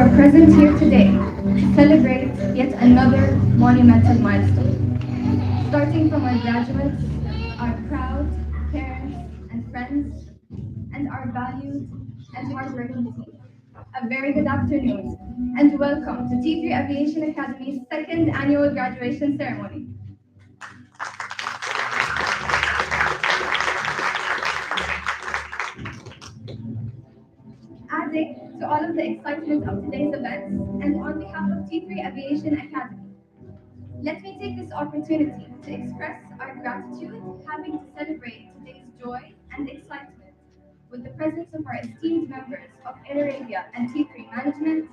are present here today to celebrate yet another monumental milestone. Starting from our graduates, our proud parents and friends, and our valued and hardworking team. A very good afternoon and welcome to T3 Aviation Academy's second annual graduation ceremony. Adding to all of the excitement of today's events, and on behalf of T3 Aviation Academy, let me take this opportunity to express our gratitude having to celebrate today's joy and excitement with the presence of our esteemed members of Air Arabia and T3 management,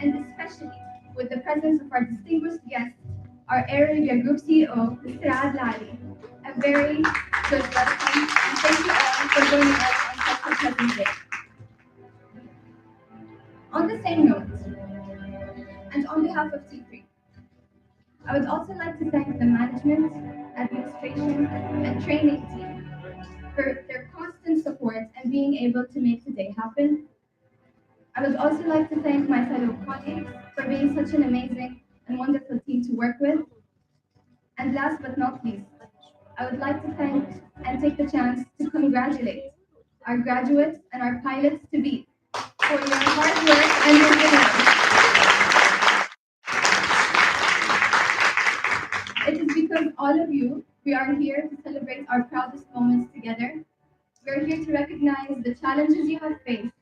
and especially with the presence of our distinguished guest, our Air Arabia Group CEO, Mr. Adel Ali. A very good welcome, and thank you all for joining us on such a pleasant day. On the same note, and on behalf of T3, I would also like to thank the management, administration, and training team for their constant support and being able to make today happen. I would also like to thank my fellow colleagues for being such an amazing and wonderful team to work with. And last but not least, I would like to thank and take the chance to congratulate our graduates and our pilots to be for your hard work and resilience. It is because all of you, we are here to celebrate our proudest moments together. We are here to recognize the challenges you have faced,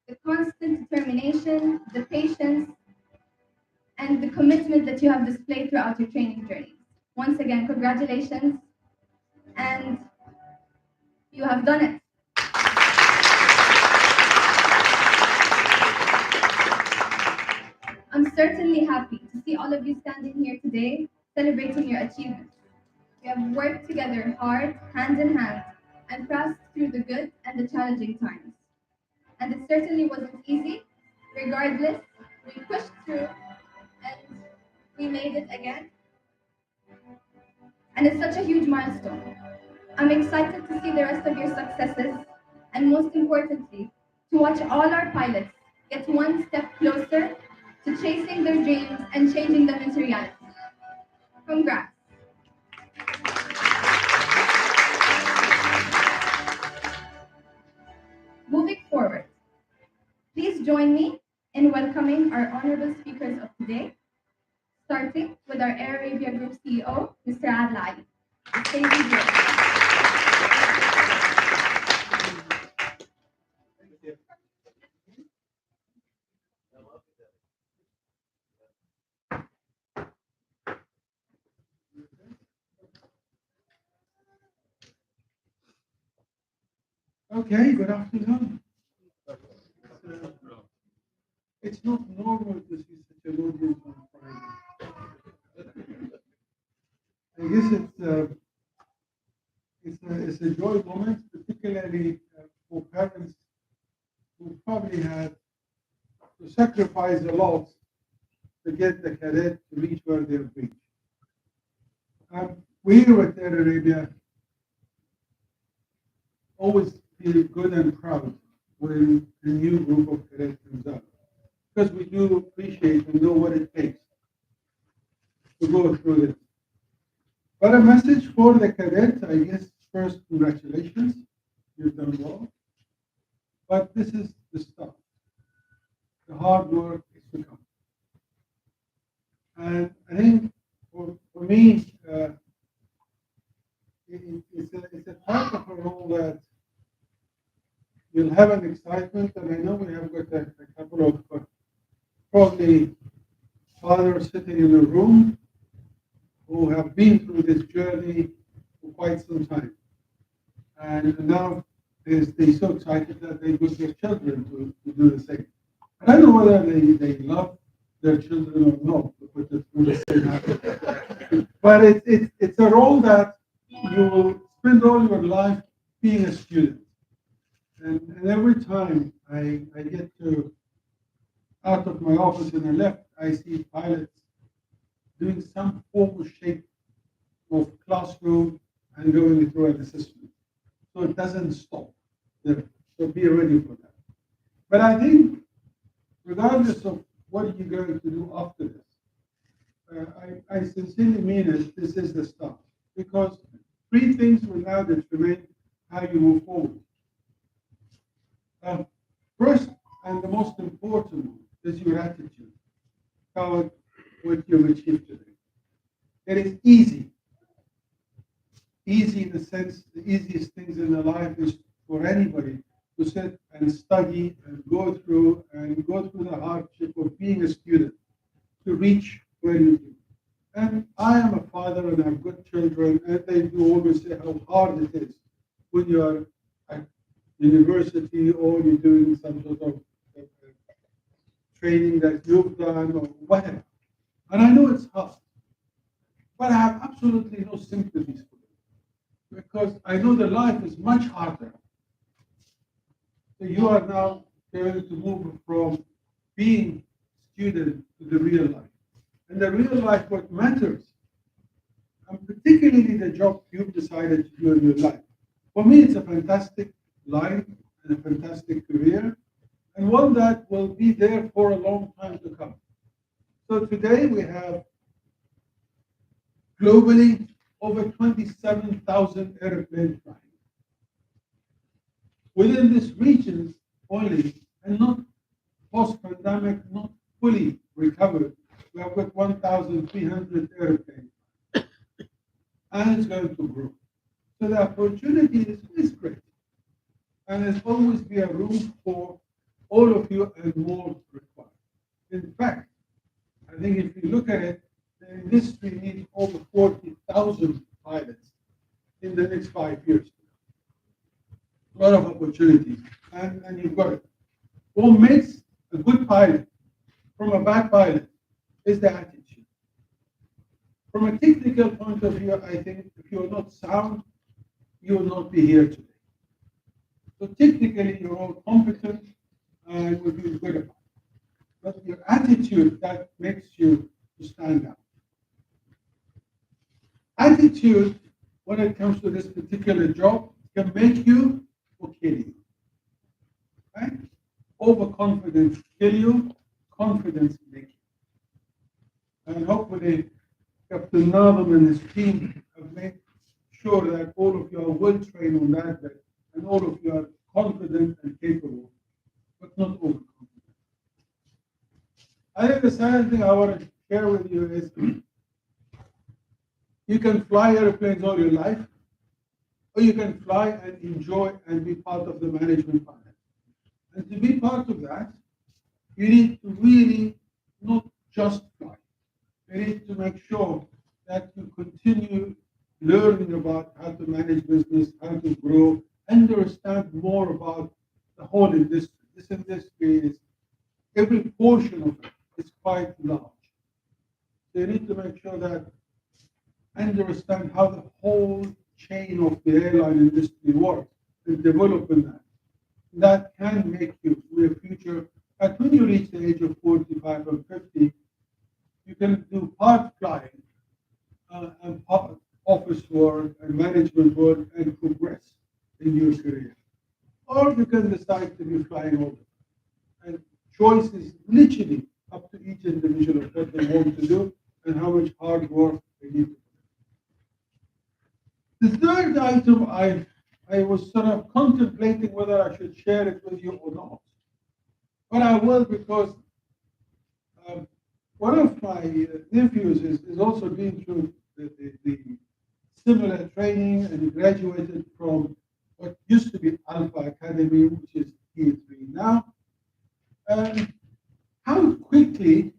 the constant determination, the patience, and the commitment that you have displayed throughout your training journey. Once again, congratulations, and you have done it. I'm certainly happy to see all of you standing here today celebrating your achievements. We have worked together hard, hand in hand, and passed through the good and the challenging times. And it certainly wasn't easy. Regardless, we pushed through and we made it again. And it's such a huge milestone. I'm excited to see the rest of your successes and most importantly, to watch all our pilots get one step closer to chasing their dreams and changing them into reality. Congrats. Moving forward, please join me in welcoming our honorable speakers of today, starting with our Air Arabia Group CEO, Mr. Adel Ali. The stage is yours. Okay, good afternoon. It's not normal to see such an audience on Friday. I guess it's a joy moment, particularly for parents who probably had to sacrifice a lot to get the cadet to reach where they've reached. We here at Air Arabia always feel good and proud when a new group of cadets comes up because we do appreciate and know what it takes to go through this. But a message for the cadets, I guess, first, congratulations. You've done well. But this is the stuff. The hard work is to come. And I think for me, it's a type of a role that you'll have an excitement, and I know we have got a couple of probably fathers sitting in a room who have been through this journey for quite some time. And now they're so excited that they put their children to do the same. I don't know whether they love their children or not to put it through the same habit. But it's a role that you will spend all your life being a student. And every time I get to out of my office and I left, I see pilots doing some form of shape of classroom and going through an assessment. So it doesn't stop there. So be ready for that. But I think regardless of what you're going to do after this. I sincerely mean it. This is the start because three things will now determine how you move forward. Uh, First and the most important one is your attitude toward what you've achieved today. It is easy. Easy in the sense the easiest things in the life is for anybody to sit and study and go through the hardship of being a student to reach where you do. And I am a father and I have good children, and they do always say how hard it is when you are at university or you're doing some sort of training that you've done or whatever. And I know it's hard, but I have absolutely no sympathies for it because I know the life is much harder. So you are now going to move from being student to the real life. And the real life, what matters, and particularly the job you've decided to do in your life. For me, it's a fantastic life and a fantastic career, and one that will be there for a long time to come. So today we have globally over 27,000 airplanes flying within these regions only, and not post-pandemic, not fully recovered. We have got 1,300 airplanes, and it's going to grow. So the opportunity is great, and there's always be a room for all of you and more required. In fact, I think if you look at it, the industry needs over 40,000 pilots in the next 5 years. A lot of opportunities, and you've got it. What makes a good pilot from a bad pilot is the attitude. From a technical point of view, I think if you're not sound, you will not be here today. So technically, you're all competent and will be good about it. But your attitude that makes you to stand out. Attitude, when it comes to this particular job, can make you or kill you. Right? Overconfidence kill you, confidence make you. And hopefully, Captain Navam and his team have made sure that all of you are well trained on that, and all of you are confident and capable, but not overconfident. I think the second thing I want to share with you is you can fly airplanes all your life, or you can fly and enjoy and be part of the management panel. And to be part of that, you need to really not just fly. You need to make sure that you continue learning about how to manage business, how to grow, understand more about the whole industry. This industry is every portion of it is quite large. So you need to make sure that understand how the whole chain of the airline industry works and develop in that. That can make you for your future. But when you reach the age of 45 or 50, you can do part flying and part office work and management work and progress in your career. Or you can decide to be flying all the time. And choice is literally up to each individual of what they want to do and how much hard work they need to put. The third item I was sort of contemplating whether I should share it with you or not. But I will because um, one of my nephews is also been through the similar training and graduated from what used to be Alpha Academy, which is Tier 3 now. And how quickly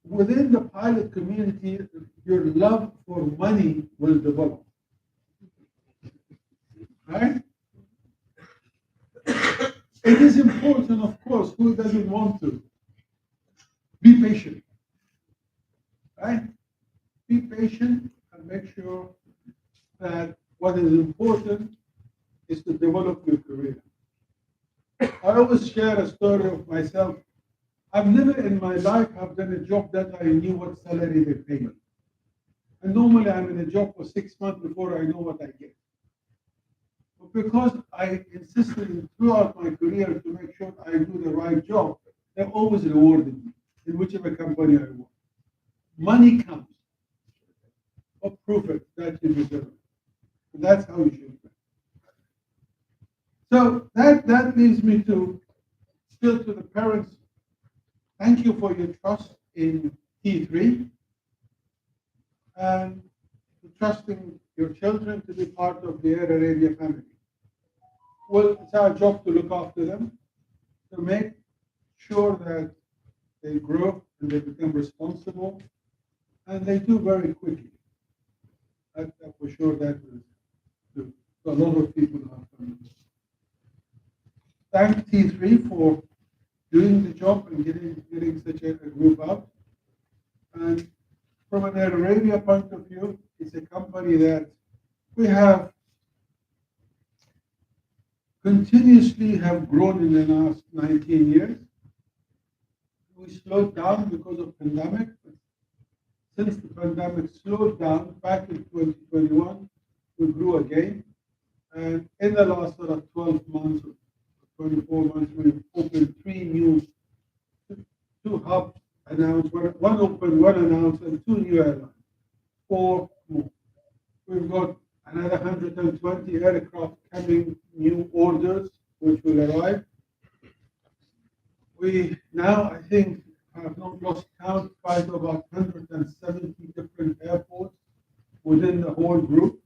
within the pilot community your love for money will develop, right? It is important, of course, who doesn't want to be patient, right? Be patient and make sure that what is important is to develop your career. I always share a story of myself. I've never in my life have done a job that I knew what salary they pay me. And normally I'm in a job for 6 months before I know what I get. But because I insisted throughout my career to make sure I do the right job, they always rewarded me in whichever company I work. Money comes, but prove it that you deserve it. And that's how you should be. So that leads me to still to the parents. Thank you for your trust in T3 and trusting your children to be part of the Air Arabia family. Well, it's our job to look after them, to make sure that they grow and they become responsible, and they do very quickly. That for sure that will do. So a lot of people have done this. Thank T3 for doing the job and getting such a group out. And from an Air Arabia point of view, it's a company that we have continuously have grown in the last 19 years. We slowed down because of pandemic. But since the pandemic slowed down back in 2021, we grew again. And in the last sort of 12 months or 24 months, we've opened three new, two hubs announced, one open, one announced, and two new airlines, four more. We've got another 120 aircraft coming, new orders, which will arrive. We now, I think, have not lost count, quite about 170 different airports within the whole group.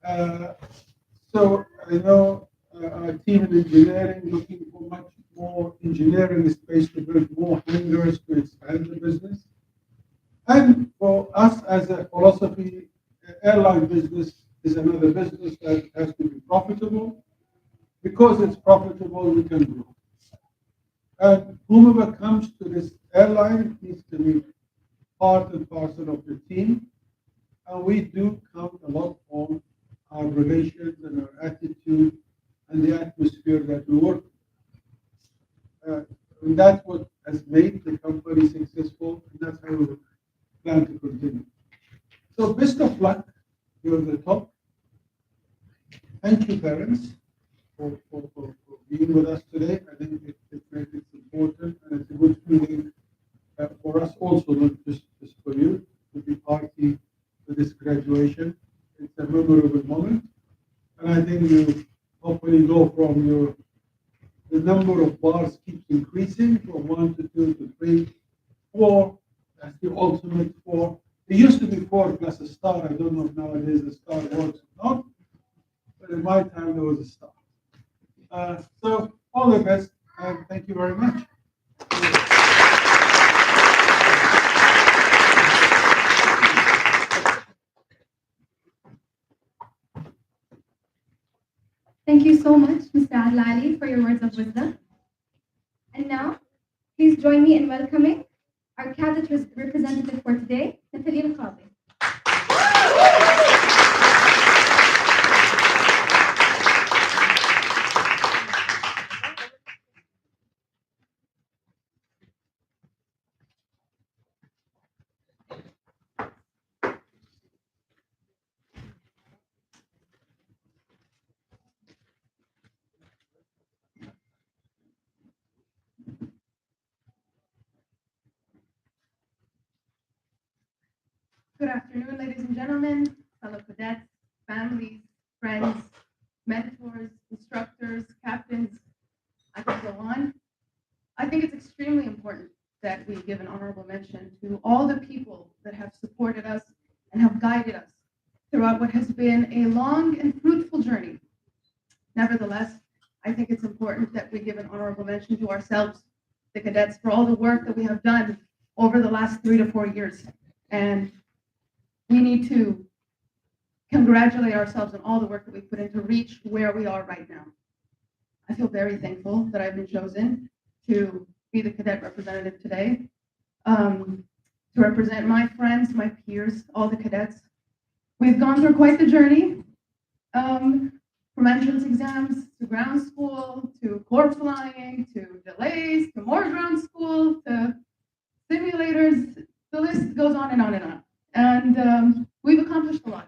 Uh, so I know our team in engineering looking for much more engineering space to build more hangars to expand the business. And for us as a philosophy, airline business is another business that has to be profitable. Because it's profitable, we can grow. And whomever comes to this airline needs to be part and parcel of the team. And we do count a lot on our relations and our attitude and the atmosphere that we work. And that's what has made the company successful, and that's how we plan to continue. So best of luck. You're the top. Thank you, parents, for being with us today. I think it's important and it's a good feeling for us also, not just for you, to be party to this graduation. It's a memorable moment. And I think you hopefully go from the number of bars keeps increasing from one to two to three, four. That's the ultimate four. It used to be four plus a star. I don't know if nowadays the star works or not, but in my time there was a star. So all the best and thank you very much. Thank you so much, Mr. Adlali, for your words of wisdom. And now, please join me in welcoming our cadet representative for today, Natalie Qadi. Good afternoon, ladies and gentlemen, fellow cadets, families, friends, mentors, instructors, captains. I could go on. I think it's extremely important that we give an honorable mention to all the people that have supported us and have guided us throughout what has been a long and fruitful journey. Nevertheless, I think it's important that we give an honorable mention to ourselves, the cadets, for all the work that we have done over the last 3 to 4 years. And we need to congratulate ourselves on all the work that we put in to reach where we are right now. I feel very thankful that I've been chosen to be the cadet representative today, to represent my friends, my peers, all the cadets. We've gone through quite the journey, from entrance exams to ground school, to corps flying, to delays, to more ground school, to simulators. The list goes on and on and on. And we've accomplished a lot.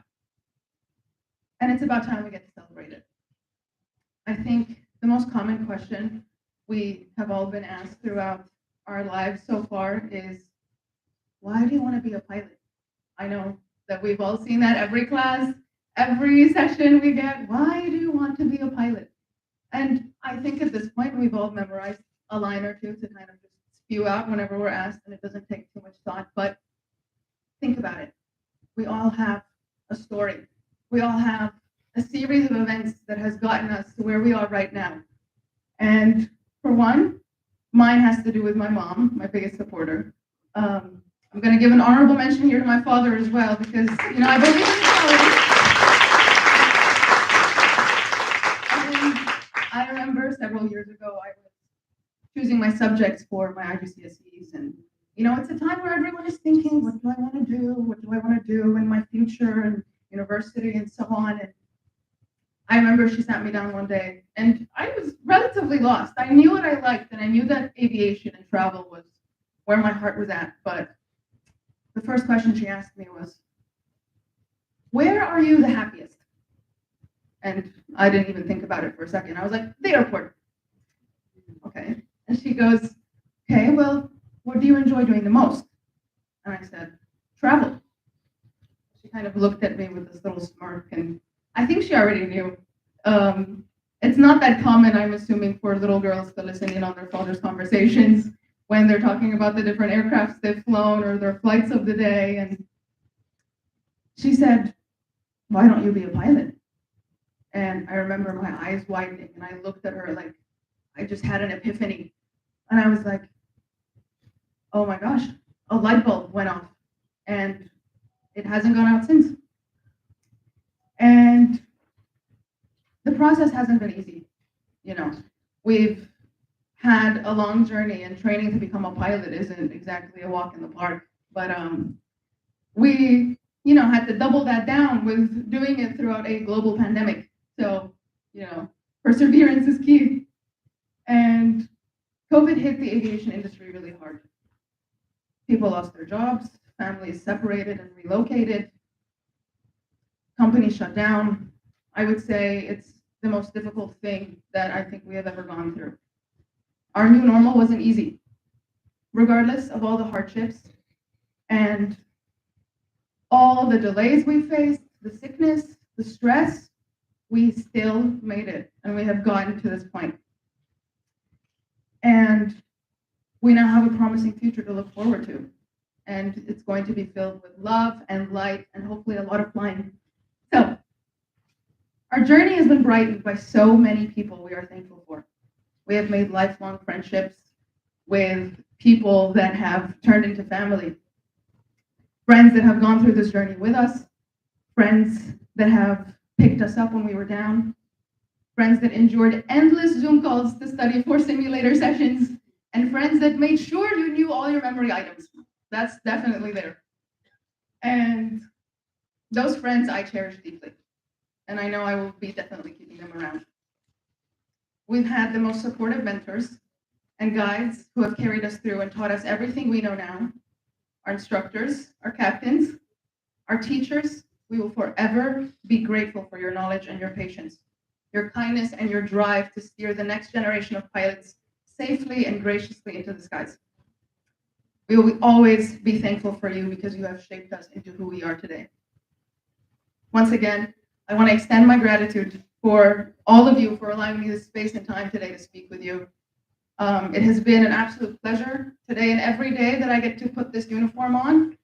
And it's about time we get to celebrate. think the most common question we have all been asked throughout our lives so far is, why do you want to be a pilot? I know that we've all seen that every class, every session we get. Why do you want to be a pilot? And I think at this point, we've all memorized a line or two to kind of just spew out whenever we're asked, and it doesn't take too much thought. But think about it. We all have a story. We all have a series of events that has gotten us to where we are right now. And for one, mine has to do with my mom, my biggest supporter. I'm going to give an honorable mention here to my father as well, because I believe in equality. And I remember several years ago I was choosing my subjects for my IGCSEs, and it's a time where everyone is thinking, what do I want to do? What do I want to do in my future and university and so on. And I remember she sat me down one day, and I was relatively lost. I knew what I liked, and I knew that aviation and travel was where my heart was at. But the first question she asked me was, where are you the happiest? And I didn't even think about it for a second. I was like, the airport. Okay. And she goes, okay, well, what do you enjoy doing the most? And I said, travel. She kind of looked at me with this little smirk, and I think she already knew. It's not that common, I'm assuming, for little girls to listen in on their father's conversations when they're talking about the different aircrafts they've flown or their flights of the day. And she said, why don't you be a pilot? And I remember my eyes widening, and I looked at her like I just had an epiphany. And I was like, oh my gosh, a light bulb went off, and it hasn't gone out since. And the process hasn't been easy. We've had a long journey, and training to become a pilot isn't exactly a walk in the park. But we, had to double that down with doing it throughout a global pandemic. So, perseverance is key. And COVID hit the aviation industry really hard. People lost their jobs, families separated and relocated, companies shut down. I would say it's the most difficult thing that I think we have ever gone through. Our new normal wasn't easy, regardless of all the hardships and all the delays we faced, the sickness, the stress. We still made it, and we have gotten to this point. And we now have a promising future to look forward to. And it's going to be filled with love and light and hopefully a lot of flying. So, our journey has been brightened by so many people we are thankful for. We have made lifelong friendships with people that have turned into family, friends that have gone through this journey with us, friends that have picked us up when we were down, friends that endured endless Zoom calls to study for simulator sessions, and friends that made sure you knew all your memory items. That's definitely there. And those friends I cherish deeply. And I know I will be definitely keeping them around. We've had the most supportive mentors and guides who have carried us through and taught us everything we know now. Our instructors, our captains, our teachers, we will forever be grateful for your knowledge and your patience, your kindness and your drive to steer the next generation of pilots safely and graciously into the skies. We will always be thankful for you because you have shaped us into who we are today. Once again, I want to extend my gratitude for all of you for allowing me this space and time today to speak with you. It has been an absolute pleasure today and every day that I get to put this uniform on,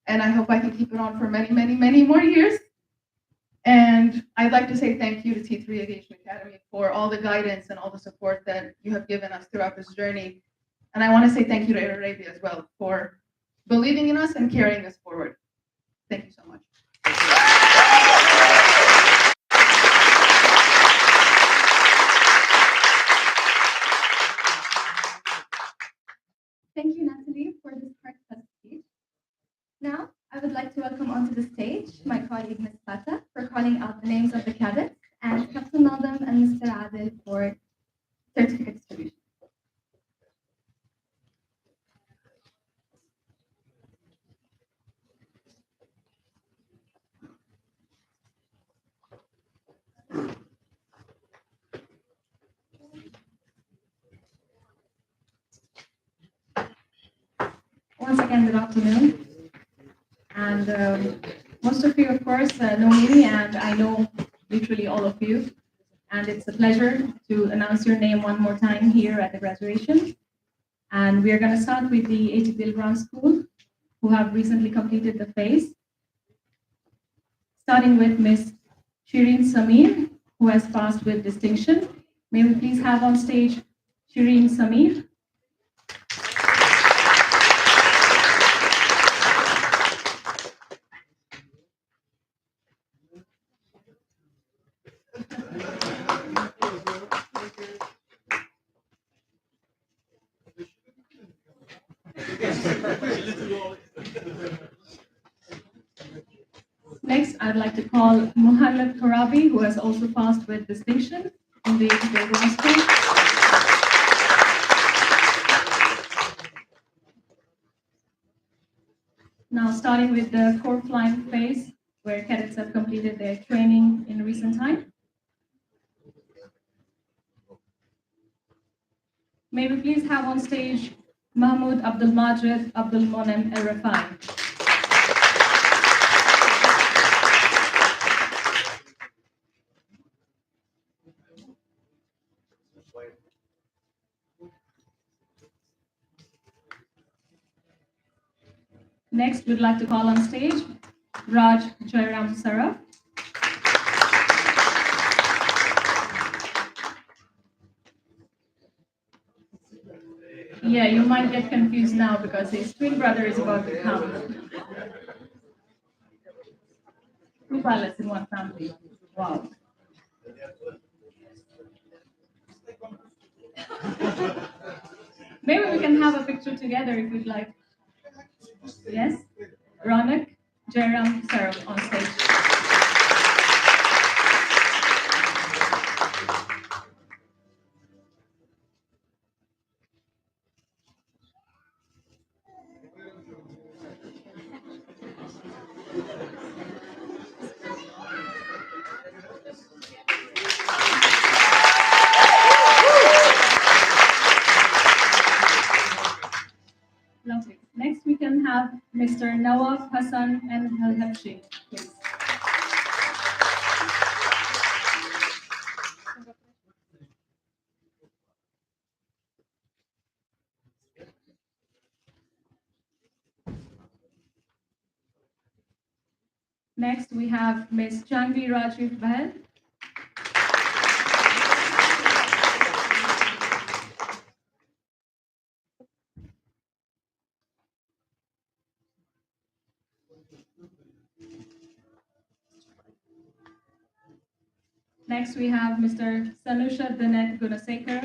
and I hope I can keep it on for many, many, many more years. And I'd like to say thank you to T3 Aviation Academy for all the guidance and all the support that you have given us throughout this journey. And I want to say thank you to Air Arabia as well for believing in us and carrying us forward. Thank you so much. Thank you, Natalie, for this heartfelt speech. Now, I would like to welcome onto the stage my colleague, Ms. Fata, for calling out the names of the cadets, and Captain Naldam and Mr. Adil for certificate distribution. again, good afternoon. And most of you, of course, know me, and I know literally all of you. And it's a pleasure to announce your name one more time here at the graduation. And we are going to start with the A.T. Ground School, who have recently completed the phase, starting with Miss Shireen Samir, who has passed with distinction. May we please have on stage Shireen Samir. Next, I'd like to call Muhammad Karabi, who has also passed with distinction in the Ground School. Now, starting with the core flying phase, where cadets have completed their training in recent time. May we please have on stage Mahmoud Abdul Majid Abdul Monem El Rafai. Next, we'd like to call on stage Raj Jairam Saraf. Yeah, you might get confused now because his twin brother is about to come. Two pilots in one family. Wow. Maybe we can have a picture together if you'd like. Yes? Ronak Jairam Saraf on stage. Lovely. Next, we can have Mr. Nawaf Hassan and Al-Habshi, please. Next, we have Ms. Janvi Rajiv Bahel. Next, we have Mr. Sanusha Danet Gunasekar.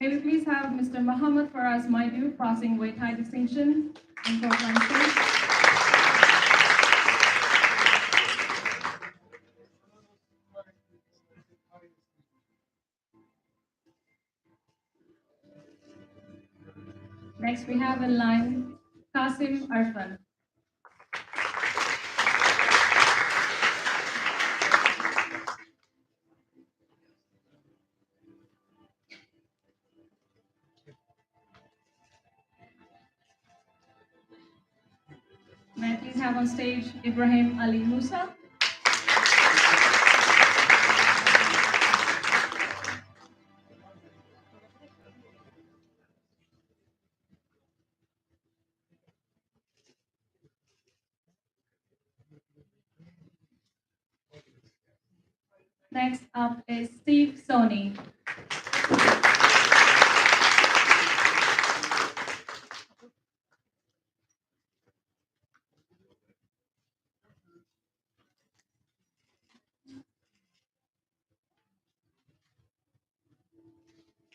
May we please have Mr. Muhammad Faraz Maidu passing with high distinction in Portland State. Next, we have in line Qasim Arfan. May I please have on stage Ibrahim Ali Musa. Next up is Steve Soni.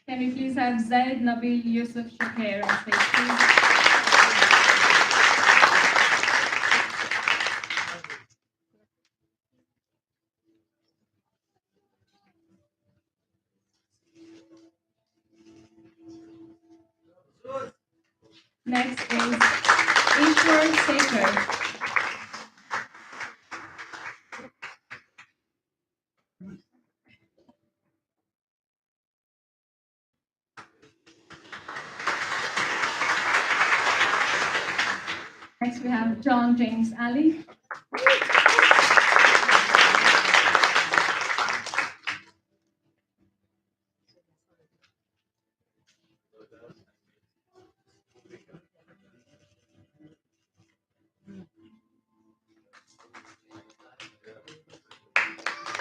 Can we please have Zaid Nabil Yusuf Shakir on stage, please? Next is Ishwar Sekar. Next we have John James Ali.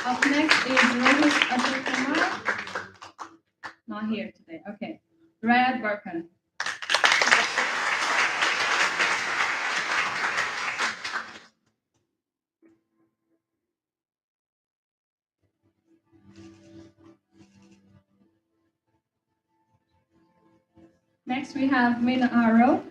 Up next is Rohit Ashok Kumar. Not here today. Okay. Rayad Barkan. Next we have Min Aro.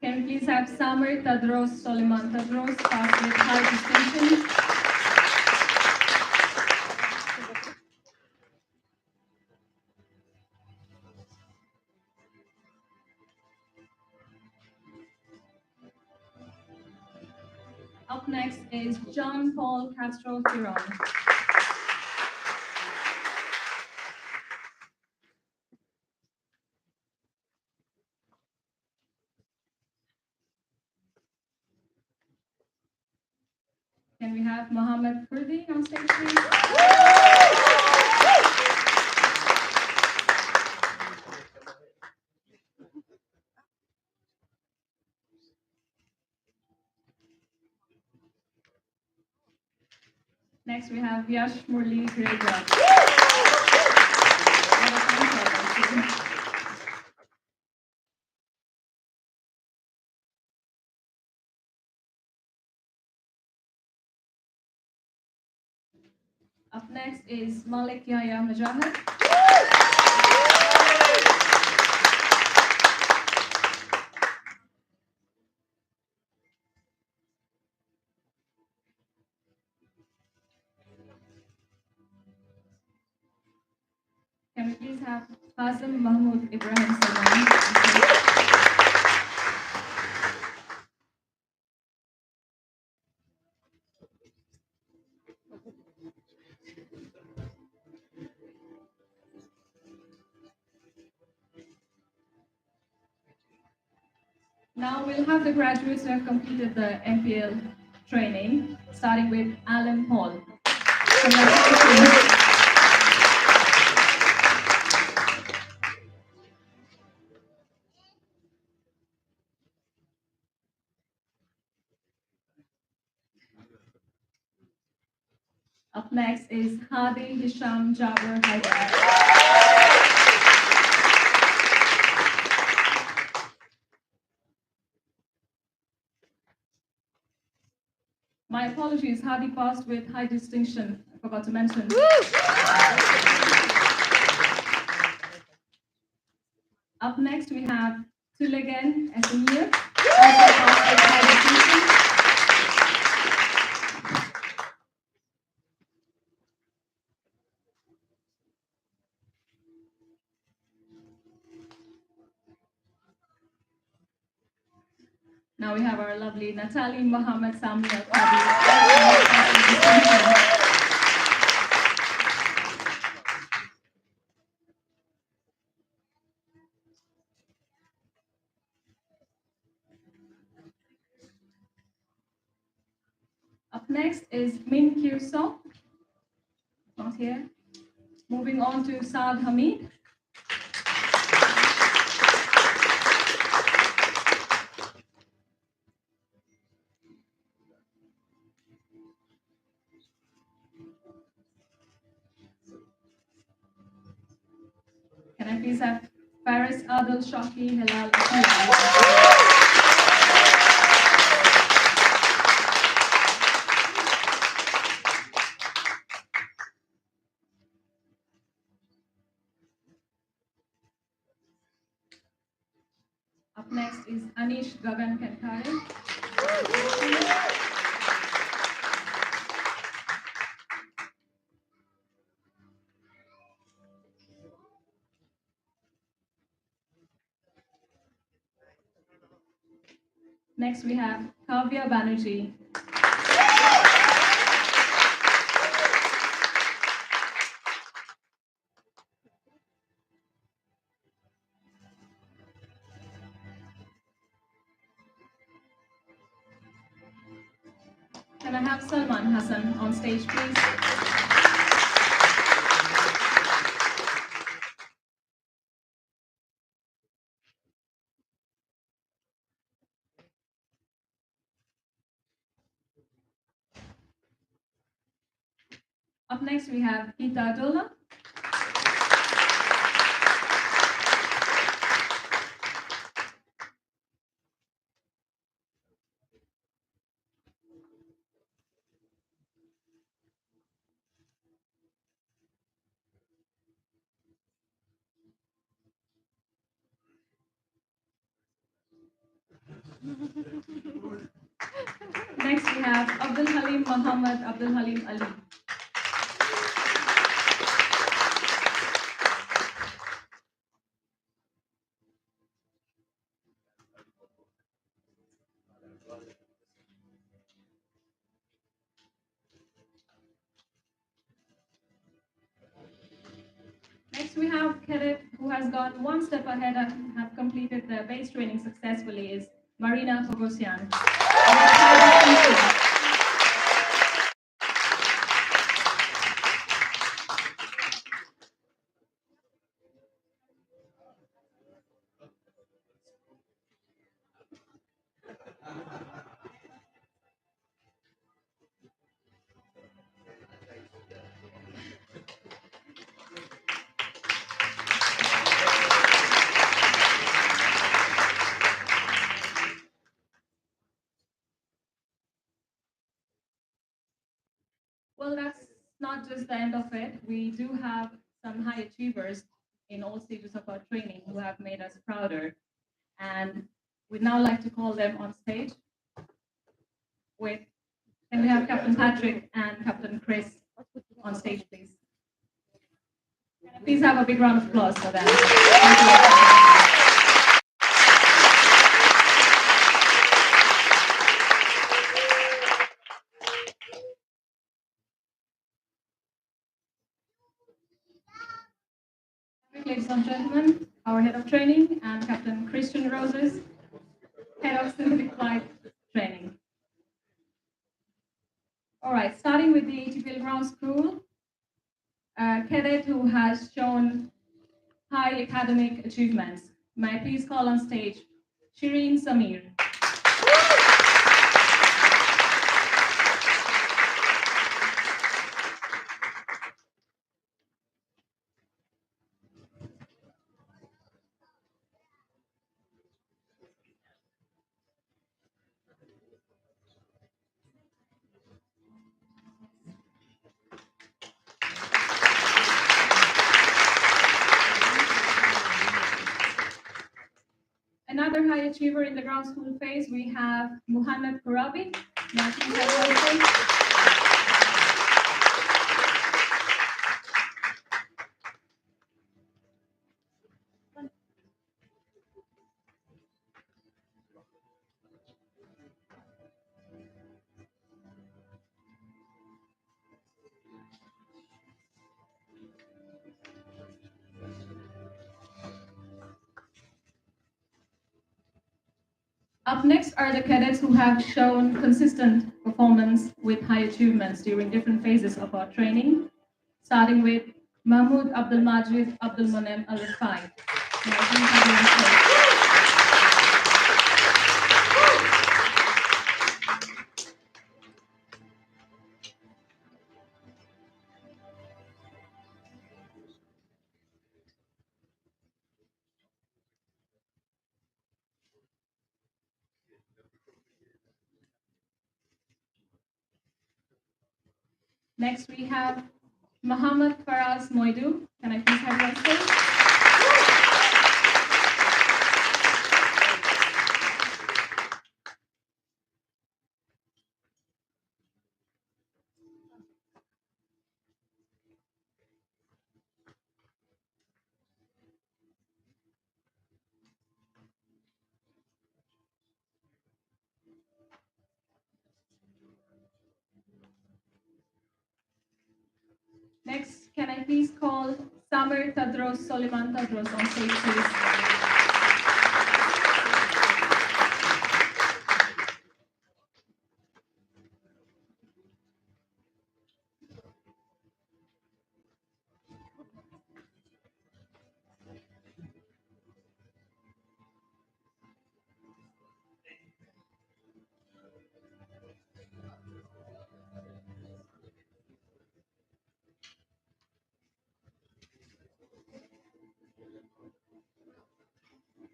Can we please have Samer Tadros Soliman Tadros pass with high distinction? Up next is John Paul Castro Tiron. Can we have Mohammed Kurdi on stage, please? Next, we have Yash Murli Graveyard. Up next is Malik Yahya Mujahid. Can we please have Qasim Mahmoud Ibrahim Salman? Now we'll have the graduates who have completed the MPL training, starting with Alan Hall. Congratulations. Up next is Hadi Hisham Jabir Haidar. My apologies, Hadi passed with high distinction. I forgot to mention. Up next, we have Tulegen Esemir, also passed with high distinction. Now we have our lovely Natalie Mohammed Sami Al-Qadi. Up next is Min Kirso, not here. Moving on to Saad Hamid. Can I please have Faris Adil Shaki Hilal? Up next is Anish Gagan Kankare. Next we have Kavya Banerjee. Can I have Salman Hassan on stage, please? Up next, we have Geeta Dola. Next, we have Abdul Halim Muhammad Abdul Halim Ali. Next, we have cadet who has gone one step ahead and have completed the base training successfully is Marina Pogosian. Well, that's not just the end of it. We do have some high achievers in all stages of our training who have made us prouder. And we'd now like to call them on stage with, can we have Captain Patrick and Captain Chris on stage, please? Please have a big round of applause for them. Thank you. Ladies and gentlemen, our head of training and Captain Christian Roses, head of synthetic flight training. All right, starting with the ATPL ground school, a cadet who has shown high academic achievements. May I please call on stage Shireen Samir. Another high achiever in the ground school phase, we have Muhammad Kurabi. May I please have you on stage? Up next are the cadets who have shown consistent performance with high achievements during different phases of our training, starting with Mahmoud Abdul Majid Abdul Monem Al Rifai. May I please have you on stage? Next, we have Muhammad Faraz Moidu. Can I please have you on stage? Next, can I please call Samer Tadros Soliman Tadros on stage, please?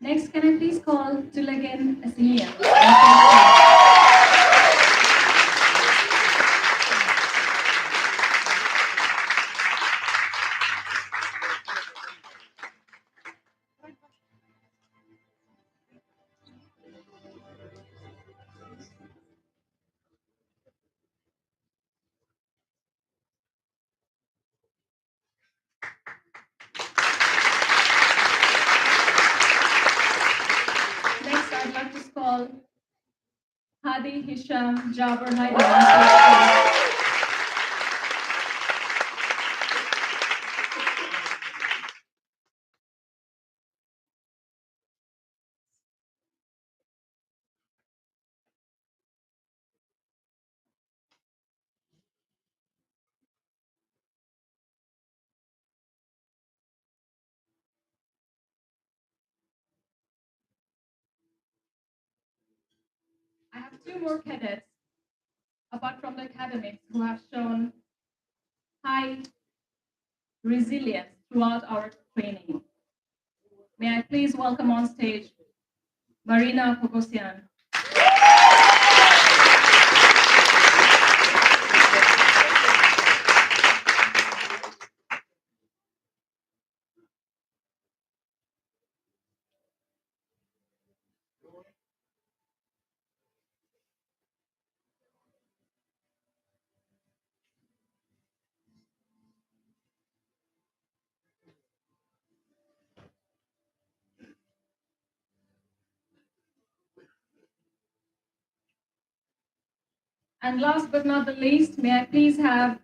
Next, can I please call Dulagan Asilia on stage, please? Next, I'd like to call Hadi Hisham Jabir Haidar on stage, please. I have two more cadets, apart from the academics, who have shown high resilience throughout our training. May I please welcome on stage Marina Pogosian. And last but not the least, may I please have,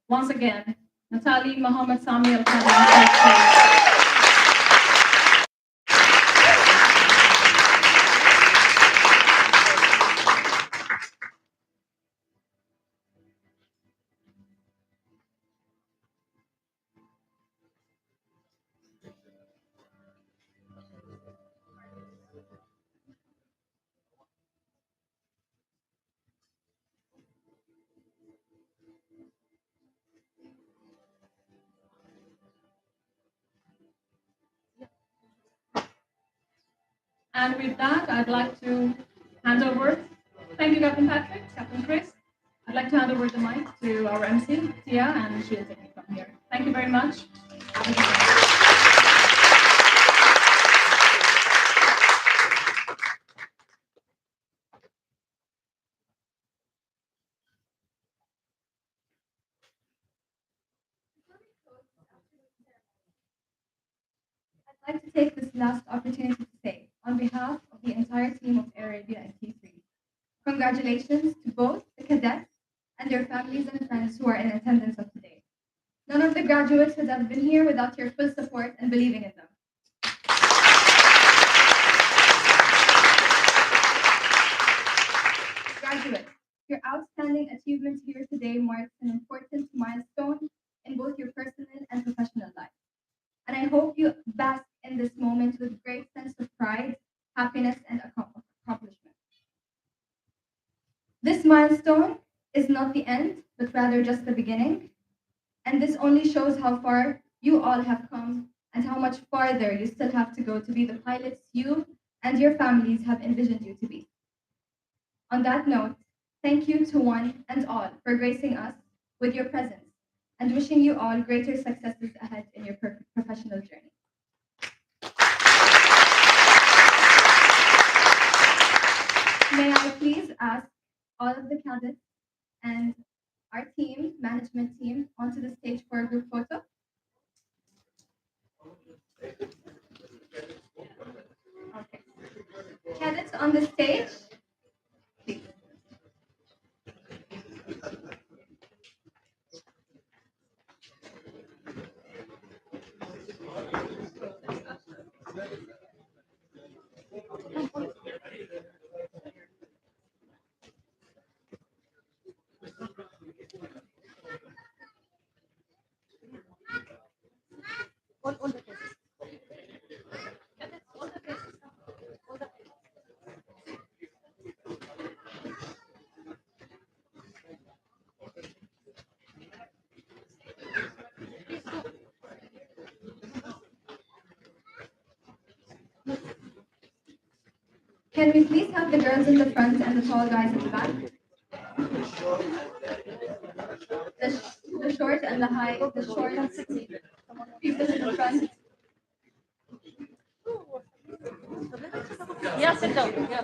once again, Natali Mohammed Sami Al Qadi on stage, please. And with that, I'd like to hand over. Thank you, Captain Patrick, Captain Chris. I'd like to hand over the mic to our MC, Tia, and she'll take it from here. Thank you very much. I'd like to take this last opportunity to say, on behalf of the entire team of Air Arabia and T3, congratulations to both the cadets and their families and friends who are in attendance of today. None of the graduates would have been here without your full support and believing in them. Graduates, your outstanding achievement here today marks an important milestone in both your personal and professional life. And I hope you bask in this moment with great sense of pride, happiness, and accomplishment. This milestone is not the end, but rather just the beginning. And this only shows how far you all have come and how much farther you still have to go to be the pilots you and your families have envisioned you to be. On that note, thank you to one and all for gracing us with your presence and wishing you all greater successes ahead in your professional journey. May I please ask all of the cadets and our team, management team, onto the stage for a group photo? Okay. Cadets on the stage, please. Can we please have the girls in the front and the tall guys in the back? The short and the high, the short people in the front. Yeah, sit down. Yeah.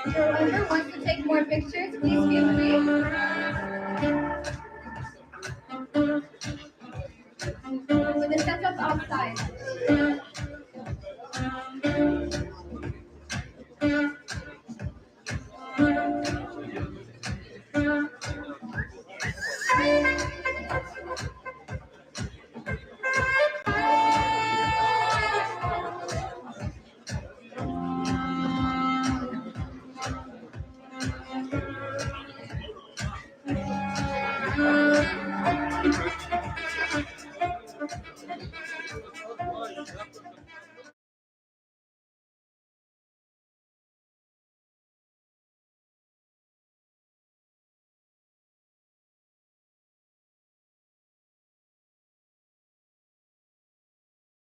Whoever wants to take more pictures, please feel free.